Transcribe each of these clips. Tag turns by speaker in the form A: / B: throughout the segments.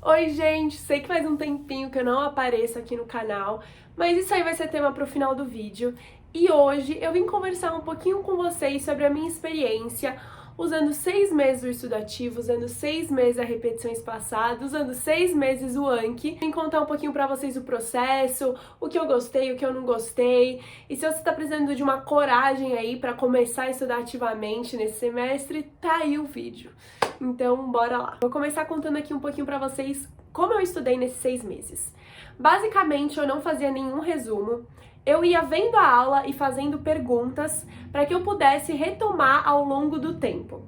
A: Oi, gente! Sei que faz um tempinho que eu não apareço aqui no canal, mas isso aí vai ser tema pro final do vídeo. E hoje eu vim conversar um pouquinho com vocês sobre a minha experiência usando 6 meses o estudo ativo, usando 6 meses a repetição espaçada, usando 6 meses o Anki. Vim contar um pouquinho pra vocês o processo, o que eu gostei, o que eu não gostei. E se você tá precisando de uma coragem aí pra começar a estudar ativamente nesse semestre, tá aí o vídeo. Então, bora lá. Vou começar contando aqui um pouquinho pra vocês como eu estudei nesses 6 meses. Basicamente, eu não fazia nenhum resumo. Eu ia vendo a aula e fazendo perguntas para que eu pudesse retomar ao longo do tempo.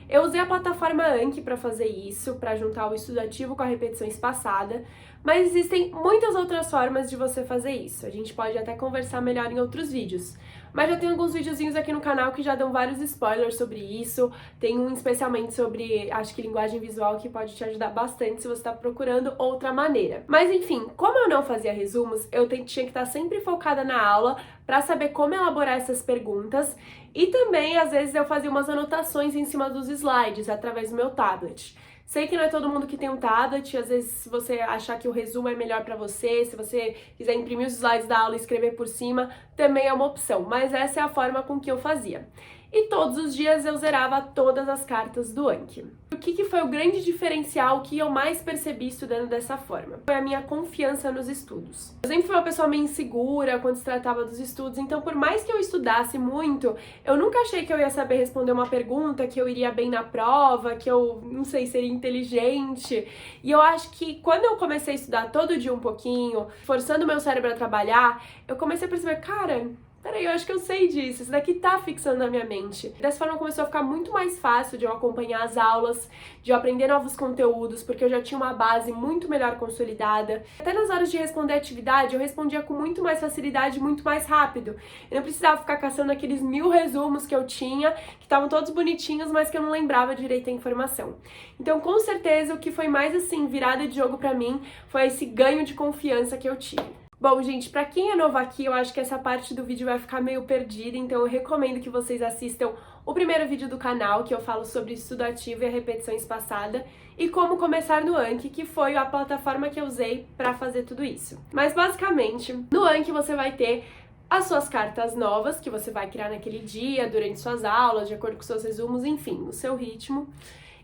A: Eu usei a plataforma Anki para fazer isso, para juntar o estudo ativo com a repetição espaçada, mas existem muitas outras formas de você fazer isso. A gente pode até conversar melhor em outros vídeos. Mas já tem alguns videozinhos aqui no canal que já dão vários spoilers sobre isso. Tem um especialmente sobre, acho que linguagem visual, que pode te ajudar bastante se você está procurando outra maneira. Mas enfim, como eu não fazia resumos, eu tinha que estar sempre focada na aula para saber como elaborar essas perguntas e também, às vezes, eu fazia umas anotações em cima dos slides através do meu tablet. Sei que não é todo mundo que tem um tablet, às vezes se você achar que o resumo é melhor pra você, se você quiser imprimir os slides da aula e escrever por cima, também é uma opção, mas essa é a forma com que eu fazia. E todos os dias eu zerava todas as cartas do Anki. O que foi o grande diferencial que eu mais percebi estudando dessa forma? Foi a minha confiança nos estudos. Eu sempre fui uma pessoa meio insegura quando se tratava dos estudos, então por mais que eu estudasse muito, eu nunca achei que eu ia saber responder uma pergunta, que eu iria bem na prova, que eu, não sei, seria inteligente. E eu acho que quando eu comecei a estudar todo dia um pouquinho, forçando o meu cérebro a trabalhar, eu comecei a perceber, cara, peraí, eu acho que eu sei disso, isso daqui tá fixando na minha mente. Dessa forma começou a ficar muito mais fácil de eu acompanhar as aulas, de eu aprender novos conteúdos, porque eu já tinha uma base muito melhor consolidada. Até nas horas de responder atividade, eu respondia com muito mais facilidade, muito mais rápido. Eu não precisava ficar caçando aqueles 1000 resumos que eu tinha, que estavam todos bonitinhos, mas que eu não lembrava direito a informação. Então, com certeza, o que foi mais, assim, virada de jogo pra mim, foi esse ganho de confiança que eu tive. Bom, gente, pra quem é novo aqui, eu acho que essa parte do vídeo vai ficar meio perdida, então eu recomendo que vocês assistam o primeiro vídeo do canal, que eu falo sobre estudo ativo e a repetição espaçada, e como começar no Anki, que foi a plataforma que eu usei pra fazer tudo isso. Mas, basicamente, no Anki você vai ter as suas cartas novas, que você vai criar naquele dia, durante suas aulas, de acordo com seus resumos, enfim, no seu ritmo.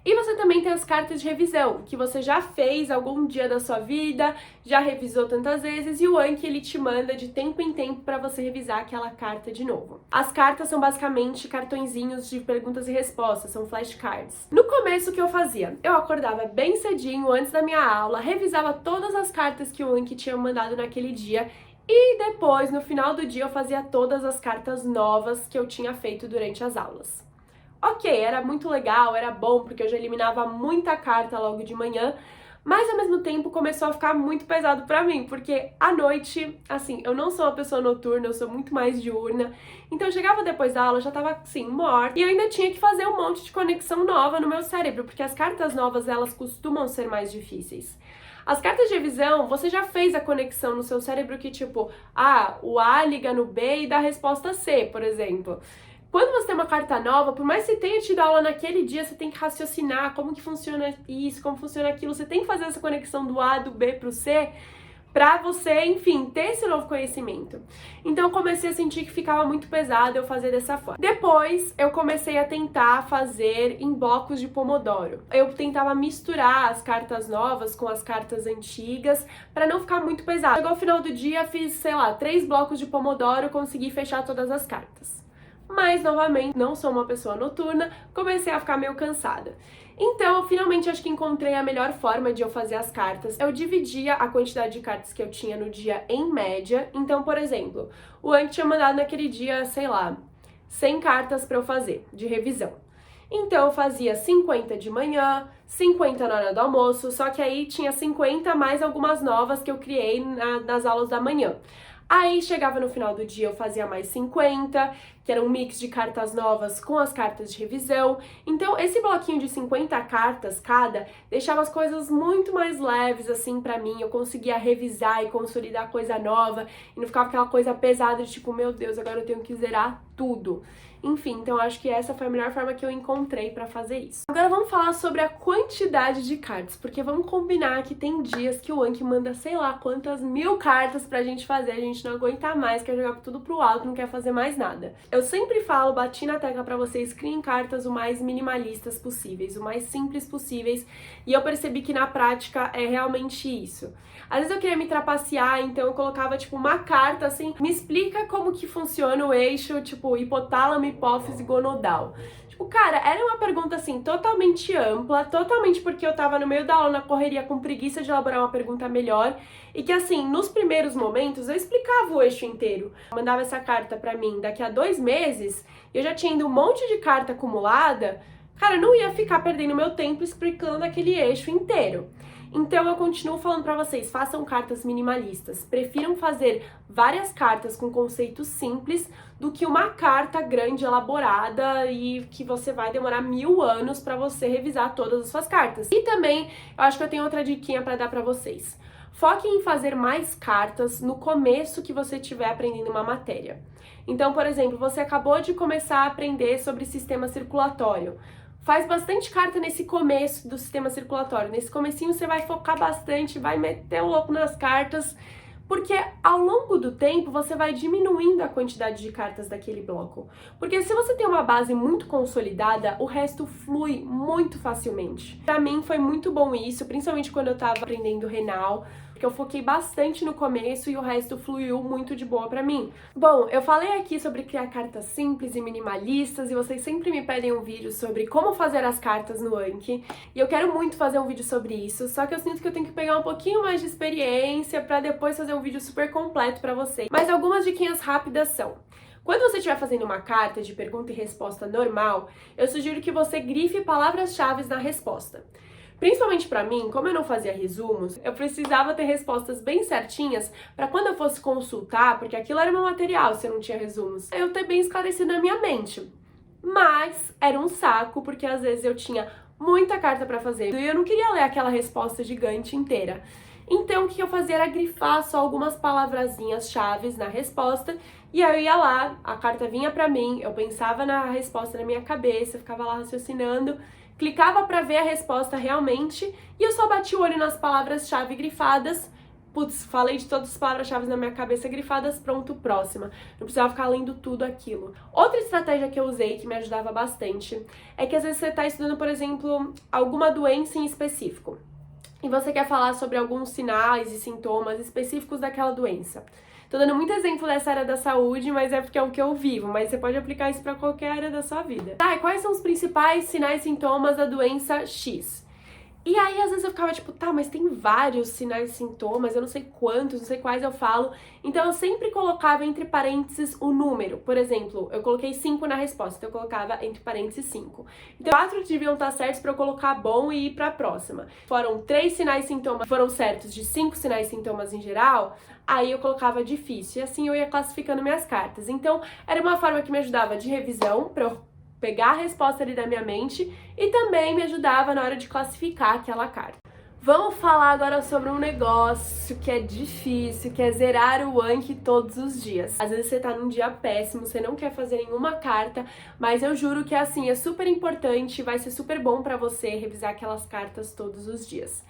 A: E você também tem as cartas de revisão, que você já fez algum dia da sua vida, já revisou tantas vezes, e o Anki ele te manda de tempo em tempo para você revisar aquela carta de novo. As cartas são basicamente cartõezinhos de perguntas e respostas, são flashcards. No começo, o que eu fazia? Eu acordava bem cedinho, antes da minha aula, revisava todas as cartas que o Anki tinha mandado naquele dia, e depois, no final do dia, eu fazia todas as cartas novas que eu tinha feito durante as aulas. Ok, era muito legal, era bom, porque eu já eliminava muita carta logo de manhã, mas ao mesmo tempo começou a ficar muito pesado pra mim, porque à noite, assim, eu não sou uma pessoa noturna, eu sou muito mais diurna, então eu chegava depois da aula, eu já tava, assim, morta, e eu ainda tinha que fazer um monte de conexão nova no meu cérebro, porque as cartas novas, elas costumam ser mais difíceis. As cartas de revisão, você já fez a conexão no seu cérebro que, tipo, o A liga no B e dá a resposta C, por exemplo. Quando você tem uma carta nova, por mais que você tenha tido aula naquele dia, você tem que raciocinar como que funciona isso, como funciona aquilo, você tem que fazer essa conexão do A, do B pro C, pra você, enfim, ter esse novo conhecimento. Então eu comecei a sentir que ficava muito pesado eu fazer dessa forma. Depois eu comecei a tentar fazer em blocos de Pomodoro. Eu tentava misturar as cartas novas com as cartas antigas pra não ficar muito pesado. Chegou ao final do dia, fiz, sei lá, 3 blocos de Pomodoro, consegui fechar todas as cartas. Mas, novamente, não sou uma pessoa noturna, comecei a ficar meio cansada. Então, eu finalmente acho que encontrei a melhor forma de eu fazer as cartas. Eu dividia a quantidade de cartas que eu tinha no dia em média. Então, por exemplo, o Anki tinha mandado naquele dia, sei lá, 100 cartas pra eu fazer, de revisão. Então, eu fazia 50 de manhã, 50 na hora do almoço, só que aí tinha 50 mais algumas novas que eu criei nas aulas da manhã. Aí chegava no final do dia, eu fazia mais 50, que era um mix de cartas novas com as cartas de revisão. Então, esse bloquinho de 50 cartas cada deixava as coisas muito mais leves, assim, pra mim. Eu conseguia revisar e consolidar coisa nova, e não ficava aquela coisa pesada de tipo, meu Deus, agora eu tenho que zerar tudo. Enfim, então acho que essa foi a melhor forma que eu encontrei pra fazer isso. Agora vamos falar sobre a quantidade de cartas, porque vamos combinar que tem dias que o Anki manda sei lá quantas 1000 cartas pra gente fazer, a gente não aguenta mais, quer jogar tudo pro alto, não quer fazer mais nada. Eu sempre falo, bati na tecla pra vocês, criem cartas o mais minimalistas possíveis, o mais simples possíveis, e eu percebi que na prática é realmente isso. Às vezes eu queria me trapacear, então eu colocava tipo uma carta assim, me explica como que funciona o eixo, tipo, hipotálamo, hipófise, gonodal. Tipo, cara, era uma pergunta assim, totalmente ampla, totalmente porque eu tava no meio da aula, na correria, com preguiça de elaborar uma pergunta melhor, e que assim, nos primeiros momentos eu explicava o eixo inteiro. Eu mandava essa carta pra mim daqui a 2 meses, e eu já tinha ido um monte de carta acumulada, cara, eu não ia ficar perdendo meu tempo explicando aquele eixo inteiro. Então eu continuo falando pra vocês, façam cartas minimalistas. Prefiram fazer várias cartas com conceitos simples do que uma carta grande, elaborada e que você vai demorar 1000 anos pra você revisar todas as suas cartas. E também, eu acho que eu tenho outra diquinha pra dar pra vocês. Foquem em fazer mais cartas no começo que você estiver aprendendo uma matéria. Então, por exemplo, você acabou de começar a aprender sobre sistema circulatório. Faz bastante carta nesse começo do sistema circulatório. Nesse comecinho você vai focar bastante, vai meter o louco nas cartas, porque ao longo do tempo você vai diminuindo a quantidade de cartas daquele bloco. Porque se você tem uma base muito consolidada, o resto flui muito facilmente. Pra mim foi muito bom isso, principalmente quando eu tava aprendendo renal, porque eu foquei bastante no começo e o resto fluiu muito de boa pra mim. Bom, eu falei aqui sobre criar cartas simples e minimalistas e vocês sempre me pedem um vídeo sobre como fazer as cartas no Anki, e eu quero muito fazer um vídeo sobre isso, só que eu sinto que eu tenho que pegar um pouquinho mais de experiência pra depois fazer um vídeo super completo pra vocês. Mas algumas diquinhas rápidas são: quando você estiver fazendo uma carta de pergunta e resposta normal, eu sugiro que você grife palavras-chave na resposta. Principalmente pra mim, como eu não fazia resumos, eu precisava ter respostas bem certinhas pra quando eu fosse consultar, porque aquilo era meu material se eu não tinha resumos, eu ter bem esclarecido na minha mente. Mas era um saco, porque às vezes eu tinha muita carta pra fazer e eu não queria ler aquela resposta gigante inteira. Então o que eu fazia era grifar só algumas palavrazinhas chaves na resposta, e aí eu ia lá, a carta vinha pra mim, eu pensava na resposta na minha cabeça, ficava lá raciocinando, clicava pra ver a resposta realmente, e eu só bati o olho nas palavras-chave grifadas. Putz, falei de todas as palavras-chave na minha cabeça grifadas, pronto, próxima. Não precisava ficar lendo tudo aquilo. Outra estratégia que eu usei, que me ajudava bastante, é que às vezes você tá estudando, por exemplo, alguma doença em específico, e você quer falar sobre alguns sinais e sintomas específicos daquela doença. Tô dando muito exemplo dessa área da saúde, mas é porque é o que eu vivo, mas você pode aplicar isso pra qualquer área da sua vida. Tá, e quais são os principais sinais e sintomas da doença X? E aí, às vezes eu ficava tipo, tá, mas tem vários sinais e sintomas, eu não sei quantos, não sei quais eu falo. Então eu sempre colocava entre parênteses o número. Por exemplo, eu coloquei 5 na resposta, então eu colocava entre parênteses 5. Então 4 deviam estar certos pra eu colocar bom e ir pra próxima. Foram 3 sinais e sintomas, foram certos de 5 sinais e sintomas em geral, aí eu colocava difícil. E assim eu ia classificando minhas cartas. Então era uma forma que me ajudava de revisão, pra eu pegar a resposta ali da minha mente, e também me ajudava na hora de classificar aquela carta. Vamos falar agora sobre um negócio que é difícil, que é zerar o Anki todos os dias. Às vezes você tá num dia péssimo, você não quer fazer nenhuma carta, mas eu juro que assim, é super importante, vai ser super bom pra você revisar aquelas cartas todos os dias.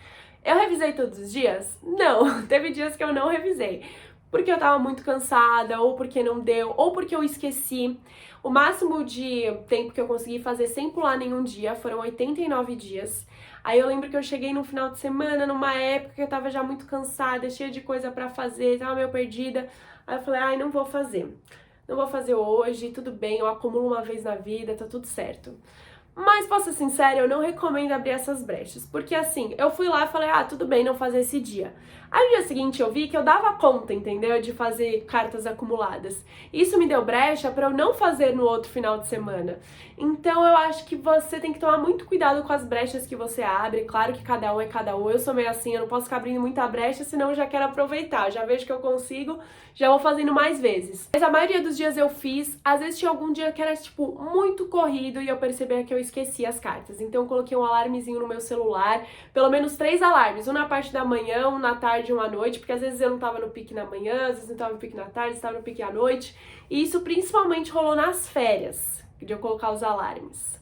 A: Eu revisei todos os dias? Não, teve dias que eu não revisei. Porque eu tava muito cansada, ou porque não deu, ou porque eu esqueci. O máximo de tempo que eu consegui fazer sem pular nenhum dia foram 89 dias. Aí eu lembro que eu cheguei no final de semana, numa época que eu tava já muito cansada, cheia de coisa pra fazer, tava meio perdida. Aí eu falei, ai, não vou fazer. Não vou fazer hoje, tudo bem, eu acumulo uma vez na vida, tá tudo certo. Mas, pra ser sincera, eu não recomendo abrir essas brechas, porque assim, eu fui lá e falei, ah, tudo bem não fazer esse dia. Aí no dia seguinte eu vi que eu dava conta, entendeu? De fazer cartas acumuladas. Isso me deu brecha pra eu não fazer no outro final de semana. Então eu acho que você tem que tomar muito cuidado com as brechas que você abre. Claro que cada um é cada um. Eu sou meio assim, eu não posso ficar abrindo muita brecha, senão eu já quero aproveitar. Já vejo que eu consigo, já vou fazendo mais vezes. Mas a maioria dos dias eu fiz. Às vezes tinha algum dia que era, tipo, muito corrido e eu percebia que eu esqueci as cartas. Então eu coloquei um alarmezinho no meu celular, pelo menos 3 alarmes. Um na parte da manhã, um na tarde e um à noite, porque às vezes eu não tava no pique na manhã, às vezes não tava no pique na tarde, estava no pique à noite. E isso principalmente rolou nas férias, de eu colocar os alarmes.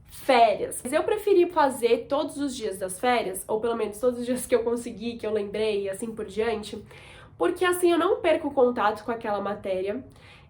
A: Férias. Mas eu preferi fazer todos os dias das férias, ou pelo menos todos os dias que eu consegui, que eu lembrei e assim por diante, porque assim eu não perco contato com aquela matéria.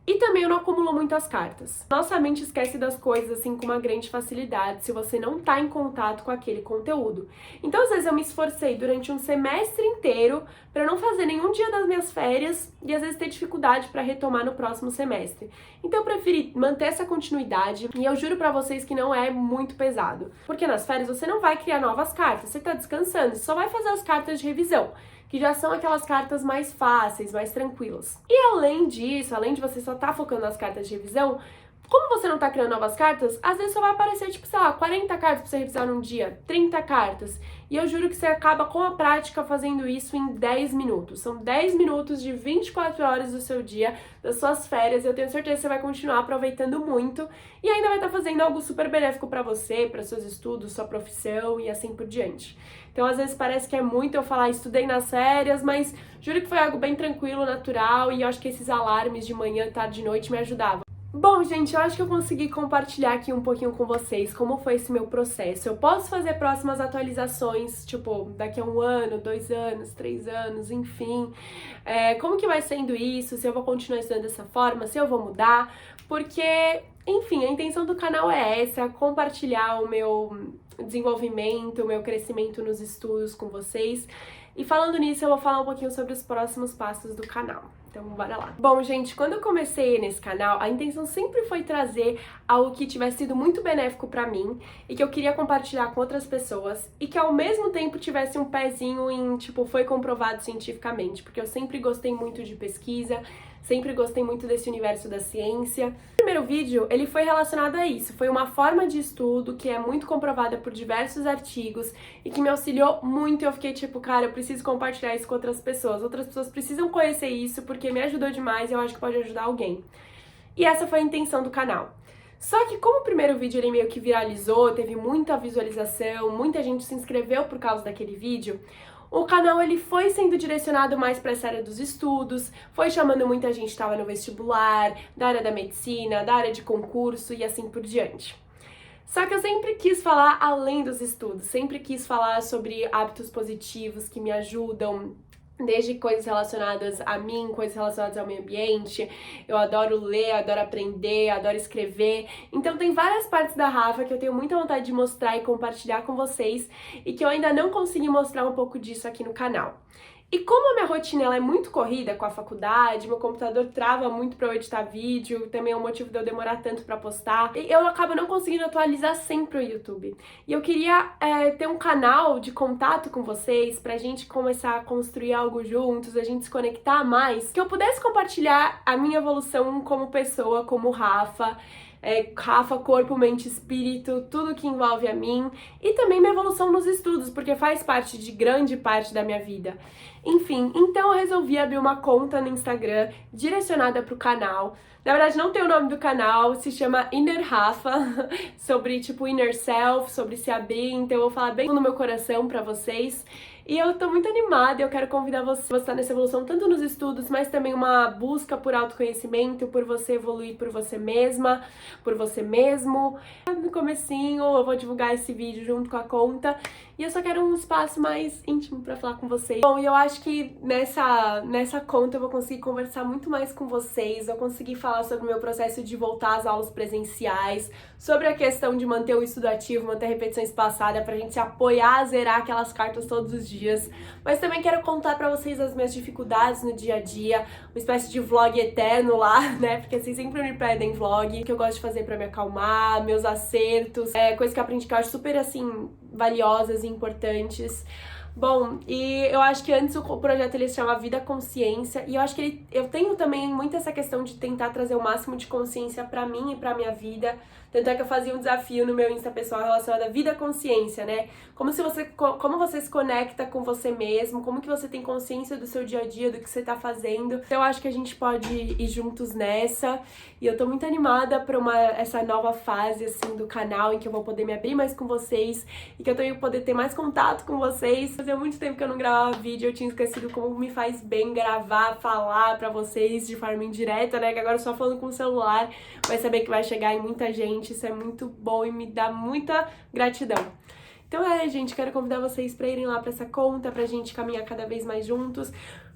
A: E também eu não acumulo muitas cartas. Nossa mente esquece das coisas assim com uma grande facilidade se você não tá em contato com aquele conteúdo. Então às vezes eu me esforcei durante um semestre inteiro para não fazer nenhum dia das minhas férias e às vezes ter dificuldade para retomar no próximo semestre. Então eu preferi manter essa continuidade e eu juro para vocês que não é muito pesado. Porque nas férias você não vai criar novas cartas, você tá descansando, você só vai fazer as cartas de revisão, que já são aquelas cartas mais fáceis, mais tranquilas. E além disso, além de você só estar focando nas cartas de revisão, como você não tá criando novas cartas, às vezes só vai aparecer, tipo, sei lá, 40 cartas pra você revisar num dia, 30 cartas. E eu juro que você acaba com a prática fazendo isso em 10 minutos. São 10 minutos de 24 horas do seu dia, das suas férias. Eu tenho certeza que você vai continuar aproveitando muito e ainda vai estar fazendo algo super benéfico pra você, para seus estudos, sua profissão e assim por diante. Então, às vezes parece que é muito eu falar, estudei nas férias, mas juro que foi algo bem tranquilo, natural, e eu acho que esses alarmes de manhã, tarde e noite me ajudavam. Bom, gente, eu acho que eu consegui compartilhar aqui um pouquinho com vocês como foi esse meu processo. Eu posso fazer próximas atualizações, tipo, daqui a 1 ano, 2 anos, 3 anos, enfim. Como que vai sendo isso, se eu vou continuar estudando dessa forma, se eu vou mudar, porque, enfim, a intenção do canal é essa, compartilhar o meu desenvolvimento, o meu crescimento nos estudos com vocês. E falando nisso, eu vou falar um pouquinho sobre os próximos passos do canal. Então, bora lá. Bom, gente, quando eu comecei nesse canal, a intenção sempre foi trazer algo que tivesse sido muito benéfico pra mim e que eu queria compartilhar com outras pessoas e que ao mesmo tempo tivesse um pezinho em, tipo, foi comprovado cientificamente, porque eu sempre gostei muito de pesquisa, sempre gostei muito desse universo da ciência. O primeiro vídeo, ele foi relacionado a isso, foi uma forma de estudo que é muito comprovada por diversos artigos e que me auxiliou muito e eu fiquei tipo, cara, eu preciso compartilhar isso com outras pessoas precisam conhecer isso porque me ajudou demais e eu acho que pode ajudar alguém. E essa foi a intenção do canal. Só que como o primeiro vídeo ele meio que viralizou, teve muita visualização, muita gente se inscreveu por causa daquele vídeo, o canal ele foi sendo direcionado mais para essa área dos estudos, foi chamando muita gente que estava no vestibular, da área da medicina, da área de concurso e assim por diante. Só que eu sempre quis falar além dos estudos, sempre quis falar sobre hábitos positivos que me ajudam, desde coisas relacionadas a mim, coisas relacionadas ao meio ambiente. Eu adoro ler, adoro aprender, adoro escrever. Então tem várias partes da Rafa que eu tenho muita vontade de mostrar e compartilhar com vocês e que eu ainda não consegui mostrar um pouco disso aqui no canal. E como a minha rotina ela é muito corrida com a faculdade, meu computador trava muito para eu editar vídeo, também é um motivo de eu demorar tanto para postar, e eu acabo não conseguindo atualizar sempre o YouTube. E eu queria ter um canal de contato com vocês, pra gente começar a construir algo juntos, a gente se conectar mais, que eu pudesse compartilhar a minha evolução como pessoa, como Rafa, Rafa, corpo, mente, espírito, tudo que envolve a mim e também minha evolução nos estudos, porque faz parte de grande parte da minha vida. Enfim, então eu resolvi abrir uma conta no Instagram direcionada para o canal. Na verdade não tem o nome do canal, se chama Inner Rafa, sobre tipo inner self, sobre se abrir, então eu vou falar bem no meu coração para vocês. E eu tô muito animada, eu quero convidar você a estar nessa evolução, tanto nos estudos, mas também uma busca por autoconhecimento, por você evoluir por você mesma, por você mesmo. No comecinho eu vou divulgar esse vídeo junto com a conta e eu só quero um espaço mais íntimo pra falar com vocês. Bom, e eu acho que nessa conta eu vou conseguir conversar muito mais com vocês, vou conseguir falar sobre o meu processo de voltar às aulas presenciais, sobre a questão de manter o estudo ativo, manter a repetição espaçada pra gente se apoiar, zerar aquelas cartas todos os dias. dias, mas também quero contar pra vocês as minhas dificuldades no dia a dia, uma espécie de vlog eterno lá, né, porque vocês sempre me pedem vlog, que eu gosto de fazer pra me acalmar, meus acertos, coisas que eu aprendi que eu acho super, assim, valiosas e importantes. Bom, e eu acho que antes o projeto ele se chama Vida Consciência, e eu acho que eu tenho também muito essa questão de tentar trazer o máximo de consciência pra mim e pra minha vida. Tanto é que eu fazia um desafio no meu Insta pessoal relacionado à vida consciência, né? Como você se conecta com você mesmo, como que você tem consciência do seu dia a dia, do que você tá fazendo. Então eu acho que a gente pode ir juntos nessa, e eu tô muito animada pra essa nova fase, assim, do canal, em que eu vou poder me abrir mais com vocês, e que eu também vou poder ter mais contato com vocês. Fazia muito tempo que eu não gravava vídeo, eu tinha esquecido como me faz bem gravar, falar pra vocês de forma indireta, né? Que agora eu só falando com o celular, mas saber que vai chegar em muita gente, isso é muito bom e me dá muita gratidão. Então gente, quero convidar vocês pra irem lá pra essa conta, pra gente caminhar cada vez mais juntos,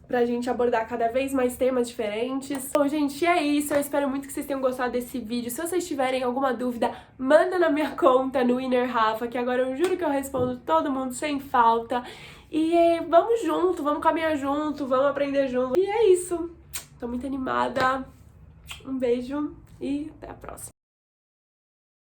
A: pra gente abordar cada vez mais temas diferentes. Bom, gente, é isso. Eu espero muito que vocês tenham gostado desse vídeo. Se vocês tiverem alguma dúvida, manda na minha conta, no Inner Rafa, que agora eu juro que eu respondo todo mundo sem falta. E vamos junto, vamos caminhar junto, vamos aprender junto. E é isso. Tô muito animada. Um beijo e até a próxima.